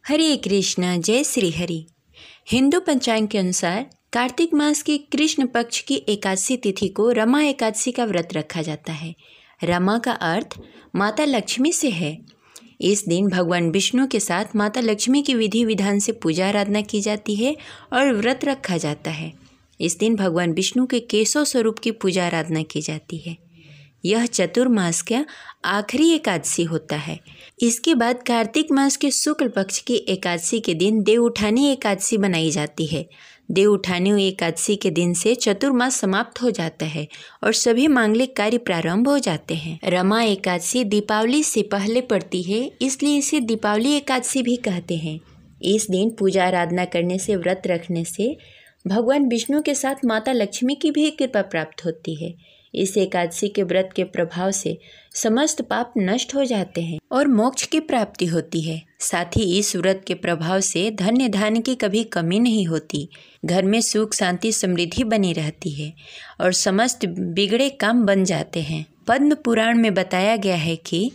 हरे कृष्णा जय श्री हरि। हिंदू पंचांग के अनुसार कार्तिक मास की कृष्ण पक्ष की एकादशी तिथि को रमा एकादशी का व्रत रखा जाता है। रमा का अर्थ माता लक्ष्मी से है। इस दिन भगवान विष्णु के साथ माता लक्ष्मी की विधि विधान से पूजा आराधना की जाती है और व्रत रखा जाता है। इस दिन भगवान विष्णु के केशव स्वरूप की पूजा आराधना की जाती है। यह चतुर्मास का आखिरी एकादशी होता है। इसके बाद कार्तिक मास के शुक्ल पक्ष की एकादशी के दिन देव उठानी एकादशी बनाई जाती है। देव उठानी एकादशी के दिन से चतुर्मास समाप्त हो जाता है और सभी मांगलिक कार्य प्रारंभ हो जाते हैं। रमा एकादशी दीपावली से पहले पड़ती है, इसलिए इसे दीपावली एकादशी भी कहते हैं। इस दिन पूजा आराधना करने से, व्रत रखने से भगवान विष्णु के साथ माता लक्ष्मी की भी कृपा प्राप्त होती है। इस एकादशी के व्रत के प्रभाव से समस्त पाप नष्ट हो जाते हैं और मोक्ष की प्राप्ति होती है। साथ ही इस व्रत के प्रभाव से धन्य धान्य की कभी कमी नहीं होती। घर में सुख शांति समृद्धि बनी रहती है और समस्त बिगड़े काम बन जाते हैं। पद्म पुराण में बताया गया है कि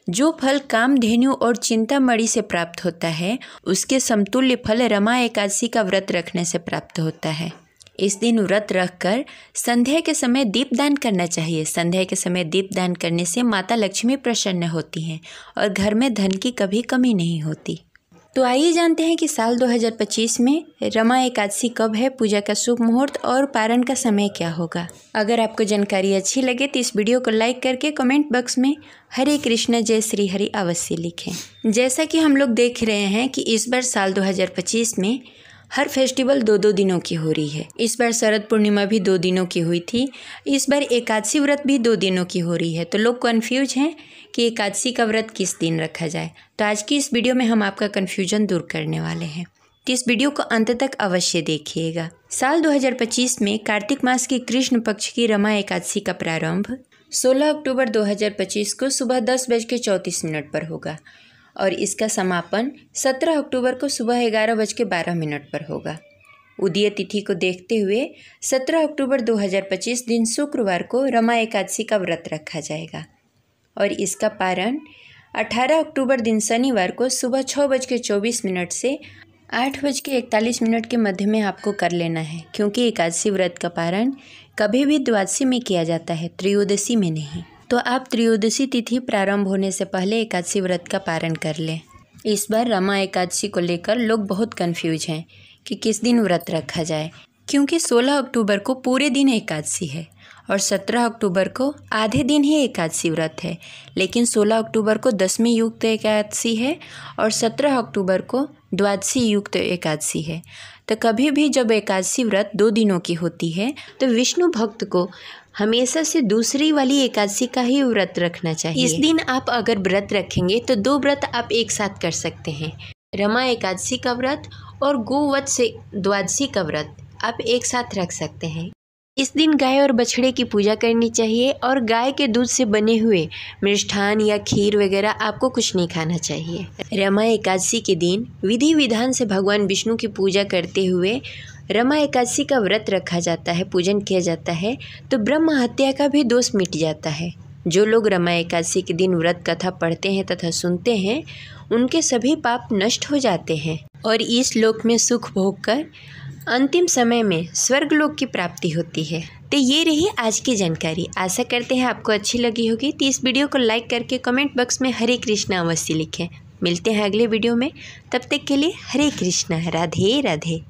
जो फल कामधेनु और चिंतामणि से प्राप्त होता है, उसके समतुल्य फल रमा एकादशी का व्रत रखने से प्राप्त होता है। इस दिन व्रत रखकर संध्या के समय दीपदान करना चाहिए। संध्या के समय दीपदान करने से माता लक्ष्मी प्रसन्न होती हैं और घर में धन की कभी कमी नहीं होती। तो आइए जानते हैं कि साल 2025 में रमा एकादशी कब है, पूजा का शुभ मुहूर्त और पारण का समय क्या होगा। अगर आपको जानकारी अच्छी लगे तो इस वीडियो को लाइक करके कमेंट बॉक्स में हरे कृष्ण जय श्री हरि अवश्य लिखें। जैसा कि हम लोग देख रहे हैं कि इस बार साल 2025 में हर फेस्टिवल 2-2 दिनों की हो रही है। इस बार शरद पूर्णिमा भी 2 दिनों की हुई थी। इस बार एकादशी व्रत भी 2 दिनों की हो रही है। तो लोग कन्फ्यूज हैं कि एकादशी का व्रत किस दिन रखा जाए। तो आज की इस वीडियो में हम आपका कन्फ्यूजन दूर करने वाले हैं, तो इस वीडियो को अंत तक अवश्य देखिएगा। साल 2025 में कार्तिक मास की कृष्ण पक्ष की रमा एकादशी का प्रारंभ 16 अक्टूबर 2025 को सुबह 10:34 पर होगा और इसका समापन 17 अक्टूबर को सुबह 11:12 पर होगा। उदय तिथि को देखते हुए 17 अक्टूबर 2025 दिन शुक्रवार को रमा एकादशी का व्रत रखा जाएगा और इसका पारण 18 अक्टूबर दिन शनिवार को सुबह 6:24 से 8:41 के मध्य में आपको कर लेना है, क्योंकि एकादशी व्रत का पारण कभी भी द्वादशी में किया जाता है, त्रयोदशी में नहीं। तो आप त्रयोदशी तिथि प्रारंभ होने से पहले एकादशी व्रत का पारण कर लें। इस बार रमा एकादशी को लेकर लोग बहुत कंफ्यूज हैं कि किस दिन व्रत रखा जाए, क्योंकि 16 अक्टूबर को पूरे दिन एकादशी है और 17 अक्टूबर को आधे दिन ही एकादशी व्रत है, लेकिन 16 अक्टूबर को दशमी युक्त एकादशी है और 17 अक्टूबर को द्वादशी युक्त एकादशी है। तो कभी भी जब एकादशी व्रत 2 दिनों की होती है तो विष्णु भक्त को हमेशा से दूसरी वाली एकादशी का ही व्रत रखना चाहिए। इस दिन आप अगर व्रत रखेंगे तो 2 व्रत आप एक साथ कर सकते हैं। रमा एकादशी का व्रत और गोवध से द्वादशी का व्रत आप एक साथ रख सकते हैं। इस दिन गाय और बछड़े की पूजा करनी चाहिए और गाय के दूध से बने हुए मिष्ठान या खीर वगैरह आपको कुछ नहीं खाना चाहिए। रमा एकादशी के दिन विधि विधान से भगवान विष्णु की पूजा करते हुए रमा एकादशी का व्रत रखा जाता है, पूजन किया जाता है, तो ब्रह्म हत्या का भी दोष मिट जाता है। जो लोग रमा एकादशी के दिन व्रत कथा पढ़ते हैं तथा सुनते हैं, उनके सभी पाप नष्ट हो जाते हैं और इस लोक में सुख भोग कर अंतिम समय में स्वर्ग लोक की प्राप्ति होती है। तो ये रही आज की जानकारी। आशा करते हैं आपको अच्छी लगी होगी। तो इस वीडियो को लाइक करके कमेंट बॉक्स में हरे कृष्णा अवश्य लिखें। मिलते हैं अगले वीडियो में, तब तक के लिए हरे कृष्णा, राधे राधे।